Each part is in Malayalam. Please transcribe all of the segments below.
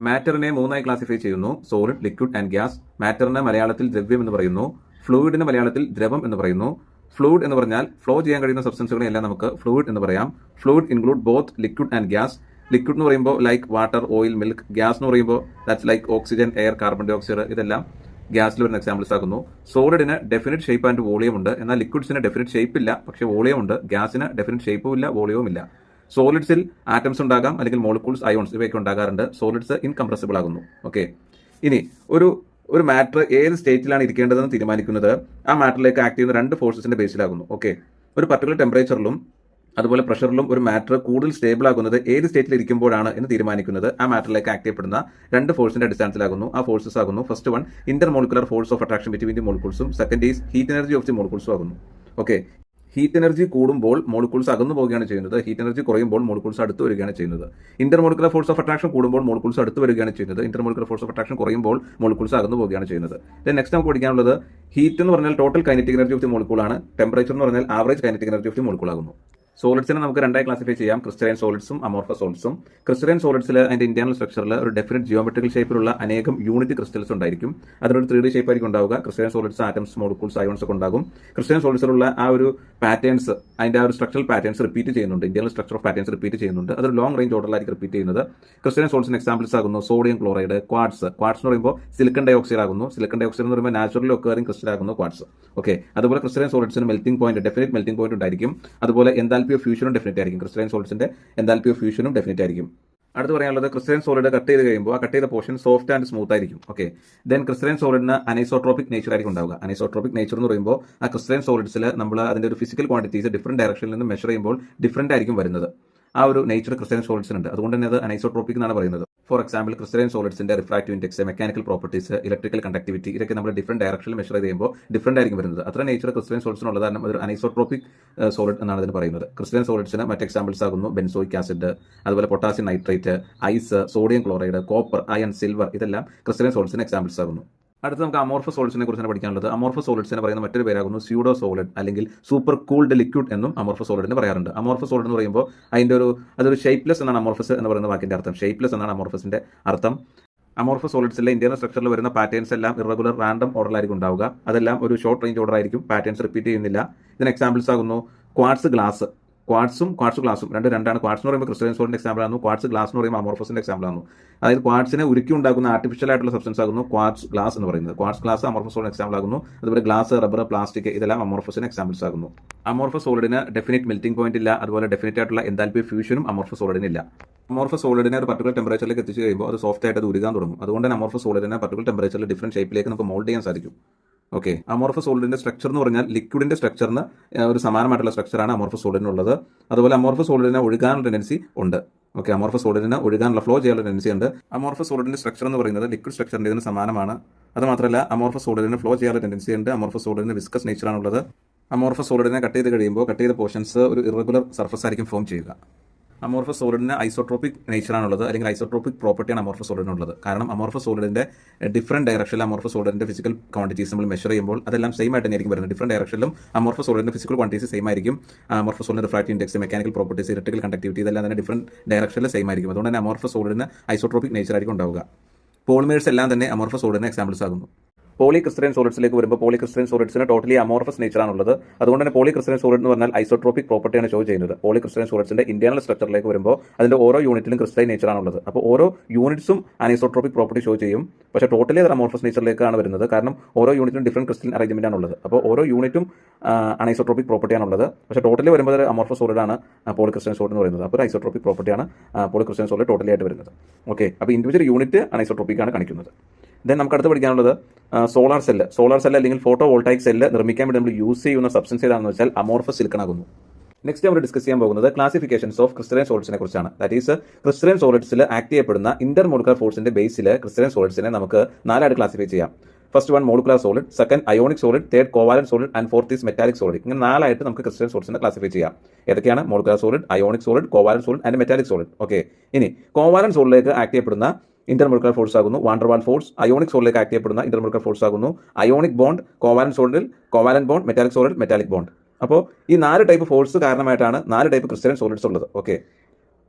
മാറ്ററിനെ മൂന്നായി ക്ലാസിഫൈ ചെയ്യുന്നു: സോളിഡ്, ലിക്വിഡ് ആൻഡ് ഗ്യാസ്. മാറ്ററിന് മലയാളത്തിൽ ദ്രവ്യം എന്ന് പറയുന്നു. ഫ്ലൂയിഡിന് മലയാളത്തിൽ ദ്രവം എന്ന് പറയുന്നു. ഫ്ലൂയിഡ് എന്ന് പറഞ്ഞാൽ ഫ്ലോ ചെയ്യാൻ കഴിയുന്ന സബ്സ്റ്റൻസുകളെല്ലാം നമുക്ക് ഫ്ലൂയിഡ് എന്ന് പറയാം. Fluid include both liquid and gas. Liquid എന്ന് പറയുമ്പോൾ like water, oil, milk. Gas എന്ന് പറയുമ്പോൾ that's like oxygen, air, carbon dioxide. ഇതെല്ലാം ഗ്യാസിൽ വരുന്ന എക്സാമ്പിൾസ് ആക്കുന്നു. സോളിഡിന് ഡെഫിനിറ്റ് ഷേപ്പ് ആൻഡ് വോളിയം ഉണ്ട്, എന്നാൽ ലിക്വിഡ്സിന് ഡെഫിനിറ്റ് ഷേപ്പ് ഇല്ല, പക്ഷേ വോളിയം ഉണ്ട്. ഗ്യാസിന് ഡെഫിനിറ്റ് ഷേപ്പും ഇല്ല, വോളിയവും ഇല്ല. സോളിഡ്സിൽ ആറ്റംസ് ഉണ്ടാകാം, അല്ലെങ്കിൽ മോളിക്യൂൾസ്, അയോൺസ് ഇവയൊക്കെ ഉണ്ടാകാറുണ്ട്. സോളിഡ്സ് ഇൻകംപ്രസിബിൾ ആകുന്നു. ഓക്കെ, ഇനി ഒരു മാറ്റർ ഏത് സ്റ്റേറ്റിലാണ് ഇരിക്കേണ്ടതെന്ന് തീരുമാനിക്കുന്നത് ആ മാറ്ററിലേക്ക് ആക്ട് ചെയ്യുന്ന രണ്ട് ഫോഴ്സസിന്റെ ബേസിലാകുന്നു. ഓക്കെ, ഒരു പർട്ടിക്കുലർ ടെമ്പറേച്ചറിലും അതുപോലെ പ്രഷറിലും ഒരു മാറ്റർ കൂടുതൽ സ്റ്റേബിൾ ആകുന്നത് ഏത് സ്റ്റേറ്റിൽ ഇരിക്കുമ്പോഴാണ് എന്ന് തീരുമാനിക്കുന്നത് ആ മാറ്ററിലേക്ക് ആക്ട് ചെയ്യപ്പെടുന്ന രണ്ട് ഫോഴ്സിന്റെ അടിസ്ഥാനത്തിലാകുന്നു. ആ ഫോഴ്സസ് ആകുന്നു: first one, intermolecular force of attraction between the മോളിക്യൂൾസും. Second is heat energy of the മോളിക്യൂൾസും ആകുന്നു. ഓക്കെ, ഹീറ്റ് എനർജി കൂടുമ്പോൾ മോളിക്യൂൾസ് അകന്നു പോവുകയാണ് ചെയ്യുന്നത്. ഹീറ്റ് എനർജി കുറയുമ്പോൾ മോളിക്യൂൾസ് അടുത്ത് വരികയാണ് ചെയ്യുന്നത്. Inter molecular force of attraction കൂടുമ്പോൾ മോളിക്യൂൾസ് അടുത്ത് വരികയാണ് ചെയ്യുന്നത്. Inter molecular force of attraction കുറയുമ്പോൾ മോളിക്യൂൾസ് അകന്നു പോവുകയാണ് ചെയ്യുന്നത്. നെക്സ്റ്റ് നമുക്ക് പഠിക്കാനുള്ളത് ഹീറ്റ് എന്ന് പറഞ്ഞാൽ total kinetic energy of the molecule ആണ്. ടെമ്പറേച്ചർ എന്ന് പറഞ്ഞാൽ average kinetic energy of the molecule ആകുന്നു. സോളിഡ്സിനെ നമുക്ക് രണ്ടായി ക്ലാസിഫൈ ചെയ്യാം: ക്രിസ്റ്റലൈൻ സോളിഡ്സും അമോർഫസ് സോളിഡ്സും. ക്രിസ്റ്റലൈൻ സോളിഡ്സിൽ അതിന്റെ ഇന്റേണൽ സ്ട്രക്ചറിൽ ഒരു ഡെഫിനറ്റ് ജിയോമെട്രിക്കൽ ഷേപ്പിലുള്ള അനേകം യൂണിറ്റ് ക്രിസ്റ്റൽസ് ഉണ്ടായിരിക്കും. അതിനൊരു 3D ഷേപ്പ് ആയിരിക്കും ഉണ്ടാവുക. Crystalline solids atoms, molecules, ions ഒക്കെ ഉണ്ടാകും. ക്രിസ്റ്റലൈൻ സോളിഡ്സിലുള്ള ആ ഒരു പാറ്റേൺസ്, അതിന്റെ ആ ഒരു സ്ട്രക്ചറൽ പാറ്റേൺസ് റിപ്പീറ്റ് ചെയ്യുന്നുണ്ട്. Internal structure of patterns repeat ചെയ്യുന്നുണ്ട്. അതൊരു ലോങ് റേഞ്ച് ഓർഡറിലായിരിക്കും റിപ്പീറ്റ് ചെയ്യുന്നത്. ക്രിസ്റ്റലൈൻ സോളിഡ്സിന് എക്സാമ്പിൾസ് ആകുന്നു സോഡിയം ക്ലോറൈഡ്, ക്വാർട്സ്. ക്വാർട്സ് എന്ന് പറയുമ്പോൾ സിലിക്കൺ ഡൈ ഓക്സൈഡ് ആകുന്നു. സിലിക്കൺ ഡൈ ഓക്സൈഡ് എന്ന് പറയുമ്പോൾ നാച്ചുറലി ഒക്കറിംഗ് ക്രിസ്റ്റൽ ആകുന്നു ക്വാർട്സ്. ഓക്കെ, അതുപോലെ ക്രിസ്റ്റലൈൻ സോളിഡ്സിന് melting point, definite melting point ഉണ്ടായിരിക്കും. അതുപോലെ എൻതാൽപ്പി ഓഫ് ഫ്യൂഷനും ഡെഫിനിറ്റ് ആയിരിക്കും. ക്രിസ്റ്റലൈൻ സോളിഡ്സിന്റെ എൻതാൽപ്പി ഓഫ് ഫ്യൂഷനും ഡെഫിനിറ്റ് ആയിരിക്കും. അടുത്ത് പറയാനുള്ളത് ക്രിസ്റ്റലൈൻ സോളിഡ് കട്ട് ചെയ്ത് കഴിയുമ്പോൾ ആ കട്ട് ചെയ്ത പോർഷൻ സോഫ്റ്റ് ആൻഡ് സ്മൂത്ത് ആയിരിക്കും. ഓക്കെ, ദെൻ ക്രിസ്റ്റലൈൻ സോളിഡിന് അനൈസോട്രോപിക് നേച്ചർ ആയിരിക്കും ഉണ്ടാവുക. അനൈസോട്രോപിക് നേച്ചർ എന്ന് പറയുമ്പോൾ ആ ക്രിസ്റ്റലൈൻ സോളിഡ്സിൽ നമ്മൾ അതിന്റെ ഒരു ഫിസിക്കൽ ക്വാണ്ടിറ്റീസ് ഡിഫറെന്റ് ഡയറക്ഷനിൽ നിന്ന് മെഷർ ചെയ്യുമ്പോൾ ഡിഫറെന്റ് ആയിരിക്കും വരുന്നത്. ആ ഒരു നേച്ചർ ക്രിസ്റ്റലൈൻ സോളിഡ്സിനുണ്ട്. അതുകൊണ്ട് തന്നെ അത് അനൈസോട്രോപിക് എന്നാണ് പറയുന്നത്. ഫോർ എക്സാമ്പിൾ, ക്രിസ്റ്റലൈൻ സോളിഡ്സിന്റെ refractive index, mechanical properties, electrical conductivity ഇതൊക്കെ നമ്മൾ ഡിഫറെന്റ് ഡയറക്ഷനിൽ മെഷർ ചെയ്യുമ്പോൾ ഡിഫറെന്റ് ആയിരിക്കും വരുന്നത്. അത്ര നേച്ചർ ക്രിസ്റ്റലൈൻ സോളിഡ്സിനുള്ളത് കാരണം ഒരു അനൈസോട്രോപിക് സോളിഡ് എന്നാണ് അതിന് പറയുന്നത്. ക്രിസ്റ്റലൈൻ സോളിഡ്സിന് മറ്റ് എക്സാമ്പിൾസ് ആകുന്നു ബെൻസോയിക് ആസിഡ്, അതുപോലെ potassium nitrate, ice, sodium chloride, copper, iron, silver ഇതെല്ലാം ക്രിസ്റ്റലൈൻ സോളിഡ്സിന് എക്സാമ്പിൾസ് ആകുന്നു. അടുത്ത് നമുക്ക് അമോർഫസ് സോളിഡ്സിനെ കുറിച്ചാണ് പഠിക്കാനുള്ളത്. അമോർഫസ് സോളിഡ്സിനെ പറയുന്ന മറ്റൊരു പേരാകുന്നു സ്യൂഡോ സോളിഡ് അല്ലെങ്കിൽ സൂപ്പർ കൂൾഡ് ലിക്വിഡ് എന്നും അമോർഫസ് സോളിഡിന് പറയാറുണ്ട്. അമോർഫസ് സോളിഡ് എന്ന് പറയുമ്പോൾ അതൊരു ഷേപ്പ്ലെസ് എന്നാണ് അമോർഫസ് എന്ന് പറയുന്ന വാക്കിന്റെ അർത്ഥം. ഷേപ്പ്ലെസ് എന്നാണ് അമോർഫസിന്റെ അർത്ഥം. അമോർഫസ് സോളിഡ്സിലെ ഇന്റേണൽ സ്ട്രക്ചറിൽ വരുന്ന പാറ്റേൺസ് എല്ലാം ഇറഗുലർ റാൻഡം ഓർഡറിലായിരിക്കും ഉണ്ടാവുക. അതെല്ലാം ഒരു ഷോർട്ട് റേഞ്ച് ഓർഡർ ആയിരിക്കും. പാറ്റേൺസ് റിപ്പീറ്റ് ചെയ്യുന്നില്ല. ഇതിന് എക്സാമ്പിൾസ് ആകുന്നു ക്വാർട്സ് ഗ്ലാസ്. ക്വാർട്സും ക്വാർട്സ് ഗ്ലാസും രണ്ടാണ്. ക്വാർട്സ് എന്ന് പറയുമ്പോൾ ക്രിസ്റ്റലൈൻ സോളിഡിന്റെ എക്സാമ്പിൾ ആണ്. ക്വാർട്സ് ഗ്ലാസ് എന്ന് പറയുമ്പോൾ അമോർഫസിന്റെ എക്സാമ്പിൾ ആണ്. അതായത് ക്വാർട്സിനെ ഉരുക്കി ഉണ്ടാക്കുന്ന ആർട്ടിഫിഷ്യൽ ആയിട്ടുള്ള സബ്സ്റ്റൻസ് ആകുന്നു ക്വാർട്സ് ഗ്ലാസ് എന്ന് പറയുന്നത്. ക്വാർട്സ് ഗ്ലാസ് അമോർഫസ് സോളിഡിന് എക്സാമ്പിൾ ആകുന്നു. അതുപോലെ ഗ്ലാസ്, റബ്ബർ, പ്ലാസ്റ്റിക് ഇതെല്ലാം അമോർഫസിന് എക്സാമ്പിൾസ് ആകുന്നു. അമോർഫസ് സോളിഡിന് ഡെഫിനിറ്റ് മെൽറ്റിംഗ് പോയിന്റ് ഇല്ല. അതുപോലെ ഡെഫിനിറ്റ് ആയിട്ടുള്ള എൻതാൽപ്പി ഫ്യൂഷനും അമോർഫസ് സോളിഡിന് ഇല്ല. അമോർഫസ് സോളിഡിനെ ഒരു പർട്ടിക്കുലർ ടെമ്പറേച്ചറിലേക്ക് എത്തിച്ചു കഴിയുമ്പോൾ അത് സോഫ്റ്റ് ആയിട്ട് അത് ഉരുകാൻ തുടങ്ങും. അതുകൊണ്ട് തന്നെ അമോർഫസ് സോളിഡിനെ പർട്ടിക്കുലർ ടെമ്പറേച്ചറിൽ ഡിഫറെന്റ് ഷേപ്പിലേക്ക് നമുക്ക് മോൾഡ് ചെയ്യാൻ സാധിക്കും. ഓക്കെ, അമോർഫസ് സോളിഡിന്റെ സ്ട്രക്ചർ എന്ന് പറഞ്ഞാൽ ലിക്വിഡിന്റെ സ്ട്രക്ചറിന് ഒരു സമാനമായിട്ടുള്ള സ്ട്രക്ചറാണ് അമോർഫസ് സോളിഡിനുള്ളത്. അതുപോലെ അമോർഫസ് സോളിഡിനെ ഒഴുകാനുള്ള ടെൻഡൻസി ഉണ്ട്. ഓക്കെ, അമോർഫസ് സോളിഡിന് ഒഴുകാനുള്ള ഫ്ലോ ചെയ്യാനുള്ള ടെൻഡൻസി ഉണ്ട്. അമോർഫസ് സോളിഡിന്റെ സ്ട്രക്ചർ എന്ന് പറയുന്നത് ലിക്വിഡ് സ്ട്രക്ചറിന്റെ ഇതിന് സമാനമാണ്. അത് മാത്രമല്ല അമോർഫസ് സോളിഡിന് ഫ്ലോ ചെയ്യാനുള്ള ടെൻഡൻസി ഉണ്ട്. അമോർഫസ് സോളിഡിന് വിസ്കസ് നേച്ചറാണുള്ളത്. അമോർഫസ് സോളിഡിനെ കട്ട് ചെയ്ത് കഴിയുമ്പോൾ കട്ട് ചെയ്ത പോർഷൻസ് ഒരു ഇറഗുലർ സർഫസ് ആയിരിക്കും ഫോം ചെയ്യുക. അമോർഫസ് സോളിഡിന് ഐസോട്രോപിക് നേച്ചറാണുള്ളത്, അല്ലെങ്കിൽ ഐസോട്രോപിക് പ്രോപ്പർട്ടിയാണ് അമോർഫസ് സോളിഡിനുള്ളത്. കാരണം അമോർഫസ് സോളിഡിന്റെ ഡിഫറെന്റ് ഡയറക്ഷനിൽ അമോർഫസ് സോളിഡിന്റെ ഫിസിക്കൽ ക്വാണ്ടിറ്റീസ് നമ്മൾ മെഷർ ചെയ്യുമ്പോൾ അതെല്ലാം സെയിം ആയിട്ട് തന്നെയായിരിക്കും വരുന്നത്. ഡിഫറെന്റ് ഡയറക്ഷനിലും അമോർഫസ് സോളിഡിന്റെ ഫിസിക്കൽ ക്വാണ്ടിറ്റീസ് സെയിം ആയിരിക്കും. അമോർഫസ് സോളിഡിന്റെ refractive index, mechanical properties, electrical conductivity ഇതെല്ലാം തന്നെ ഡിഫറെന്റ് ഡയറക്ഷനിൽ സെയിം ആയിരിക്കും. അതുകൊണ്ട് തന്നെ അമോർഫസ് സോളിഡിന് ഐസോട്രോപിക് നേച്ചർ ആയിരിക്കും ഉണ്ടാവുക. പോളിമേഴ്സ് എല്ലാം തന്നെ അമോർഫസ് സോളിഡിന് എക്സാമ്പിൾസ് ആകുന്നു. പോളിക്രിസ്റ്റലൈൻ സോളിഡ്സിലേക്ക് വരുമ്പോൾ പോളിക്രിസ്റ്റലൈൻ സോളിഡ്സിന് ടോട്ടലി അമോർഫസ് നേച്ചറാണുള്ളത്. അതുകൊണ്ട് തന്നെ പോളിക്രിസ്റ്റലൈൻ സോളിഡ് എന്ന് പറഞ്ഞാൽ ഐസോട്രോപിക് പ്രോപ്പർട്ടിയാണ് ഷോ ചെയ്യുന്നത്. പോളിക്രിസ്റ്റലൈൻ സോളിഡ്സിന്റെ ഇന്റേണൽ സ്ട്രക്ചറിലേക്ക് വരുമ്പോൾ അതിന്റെ ഓരോ യൂണിറ്റിലും ക്രിസ്റ്റലൈൻ നേച്ചറാണുള്ളത്. അപ്പോൾ ഓരോ യൂണിറ്റ്സും അനൈസോട്രോപിക് പ്രോപ്പർട്ടി ഷോ ചെയ്യും. പക്ഷേ ടോട്ടലി അത് അമോർഫസ് നേച്ചറിലേക്കാണ് വരുന്നത്. കാരണം ഓരോ യൂണിറ്റിലും ഡിഫറെന്റ് ക്രിസ്റ്റലൈൻ അറേഞ്ച്മെന്റ് ആണുള്ളത്. അപ്പോൾ ഓരോ യൂണിറ്റും അനൈസോട്രോപിക് പ്രോപ്പർട്ടിയാണുള്ളത്. പക്ഷേ ടോട്ടലി വരുമ്പോൾ അത് അമോർഫസ് സോളിഡാണ് പോളിക്രിസ്റ്റലൈൻ സോളിഡ് എന്ന് പറയുന്നത്. അപ്പോൾ ഐസോട്രോപിക് പ്രോപ്പർട്ടിയാണ് പോളിക്രിസ്റ്റലൈൻ സോളിഡ് ടോട്ടലി ആയിട്ട് വരുന്നത്. ഓക്കെ, അപ്പോൾ ഇൻഡിവിജ്വൽ യൂണിറ്റ് അനൈസോട്രോപിക് ആണ് കാണിക്കുന്നത്. ദെൻ നമുക്ക് അടുത്ത് പഠിക്കാനുള്ളത് സോളാർ സെല്ല് അല്ലെങ്കിൽ ഫോട്ടോ വോൾട്ടായിക് സെല്ല് നിർമ്മിക്കാൻ വേണ്ടി നമ്മൾ യൂസ് ചെയ്യുന്ന സബ്സ്റ്റൻസ് ഏതാണെന്ന് വെച്ചാൽ അമോർഫസ് സിലിക്കൺ ആകുന്നു. നെക്സ്റ്റ് നമ്മൾ ഡിസ്കസ് ചെയ്യാൻ പോകുന്നത് ക്ലാസിഫിക്കേഷൻസ് ഓഫ് ക്രിസ്റ്റലൈൻ സോളിഡ്സിനെ കുറിച്ചാണ്. ദാറ്റ് ഈസ് ക്രിസ്റ്റലൈൻ സോളിഡ്സിൽ ആക്ട് ചെയ്യപ്പെടുന്ന ഇന്റർ മോളിക്കുലർ ഫോഴ്സിന്റെ ബേസിൽ ക്രിസ്റ്റലൈൻ സോളിഡ്സിനെ നമുക്ക് നാലായിട്ട് ക്ലാസിഫൈ ചെയ്യാം. First one molecular solid, second ionic solid, third covalent solid and fourth is metallic solid. ഇങ്ങനെ നാലായിട്ട് നമുക്ക് ക്രിസ്റ്റലൈൻ സോളിഡ്സിനെ ക്ലാസിഫൈ ചെയ്യാം. ഏതൊക്കെയാണ്? Molecular solid, ionic solid, covalent solid and metallic solid. Okay, ഇനി കോവാലന്റ് സോളിഡിലേക്ക് ആക്ട് ചെയ്യപ്പെടുന്ന ഇന്റർമോളിക്കുലർ ഫോഴ്സ് ആകുന്നു വാണ്ടർവാൾ ഫോഴ്സ്. അയോണിക് സോളിലേക്ക് ആക്ട് ചെയ്യപ്പെടുന്ന ഇന്റർമോളിക്കുലർ ഫോഴ്സ് ആകുന്നു അയോണിക് ബോണ്ട്. കോവാലന്റ് സോളിഡിൽ covalent bond, metallic solid metallic bond. അപ്പോൾ ഈ 4 ടൈപ്പ് ഫോഴ്സ് കാരണമായിട്ടാണ് 4 ടൈപ്പ് ക്രിസ്റ്റലൈൻ സോളിഡ്സ് ഉള്ളത്. ഓക്കെ,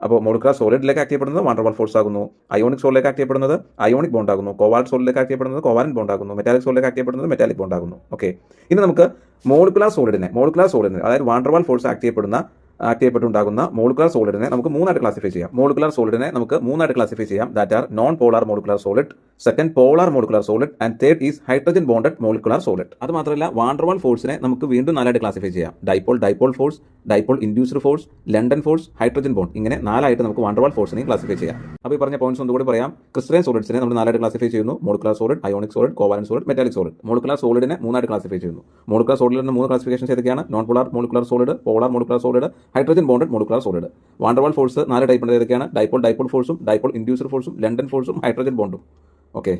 അപ്പോൾ മോളിക്കുലാർ സോളിഡിലേക്ക് ആക്ട് ചെയ്യപ്പെടുന്നത് വാണ്ടർവാൾ ഫോഴ്സ് ആകുന്നു. അയോണിക് സോളിലേക്ക് ആക്ട് ചെയ്യപ്പെടുന്നത് അയോണിക് ബോണ്ട് ആകുന്നു. കോവാലന്റ് സോളിലേക്ക് ആക്ട് ചെയ്യപ്പെടുന്നത് കോവാലന്റ് ബോണ്ട് ആകുന്നു. മെറ്റാലിക് സോളിലേക്ക് ആക്ട് ചെയ്യപ്പെടുന്നത് മെറ്റാലിക് ബോണ്ട് ആകുന്നു. ഓക്കെ, ഇനി നമുക്ക് മോളിക്കുലാർ സോളിഡിനെ അതായത് വാണ്ടർവാൾ ഫോഴ്സ് ആക്ട് ചെയ്യപ്പെട്ടുണ്ടാകുന്ന മോളിക്കുലാർ സോളിഡിനെ നമുക്ക് മൂന്നായിട്ട് ക്ലാസിഫൈ ചെയ്യാം. മോളിക്കുലാർ സോളിഡിനെ നമുക്ക് മൂന്നായിട്ട് ക്ലാസിഫൈ ചെയ്യാം. That are non polar molecular solid, second polar molecular solid and third is hydrogen bonded molecular solid. അത് മാത്രമല്ല വാണ്ടർവാൾ ഫോഴ്സിനെ നമുക്ക് വീണ്ടും നാലായിട്ട് ക്ലാസിഫൈ ചെയ്യാം. Dipole force, dipole induced force, London force, hydrogen bond, ഇങ്ങനെ നാലായിട്ട് നമുക്ക് വാണ്ടർവാൾ ഫോഴ്സിനെ ക്ലാസിഫൈ ചെയ്യാം. അപ്പോൾ ഈ പറഞ്ഞ പോയിന്റ്സ് ഒന്നുകൂടി പറയാം. ക്രിസ്റ്റലൈൻ സോളിഡ്സിനെ നമ്മൾ നാലായിട്ട് ക്ലാസിഫൈ ചെയ്യുന്നു. Molecular solid, ionic solid, covalent solid, metallic solid. Molecular സോളിഡിനെ മൂന്നായിട്ട് ക്ലാസിഫൈ ചെയ്യുന്നു. മോളിക്കുലാർ സോളിഡിന്റെ മൂന്ന് ക്ലാസിഫിക്കേഷൻസ് ഏതൊക്കെയാണ്? Non polar molecular solid, polar molecular solid, hydrogen bonded molecular solid. Van der Waal force നാല് ടൈപ്പ് ഉണ്ട്. ഏതൊക്കെയാണ്? ഡൈപോൾ ഫോഴ്സും, ഡൈപോൾ ഇൻഡ്യൂസ്ഡ് ഫോഴ്സും, ലണ്ടൻ ഫോഴ്സും, ഹൈഡ്രജൻ ബോണ്ടും. ഓക്കെ.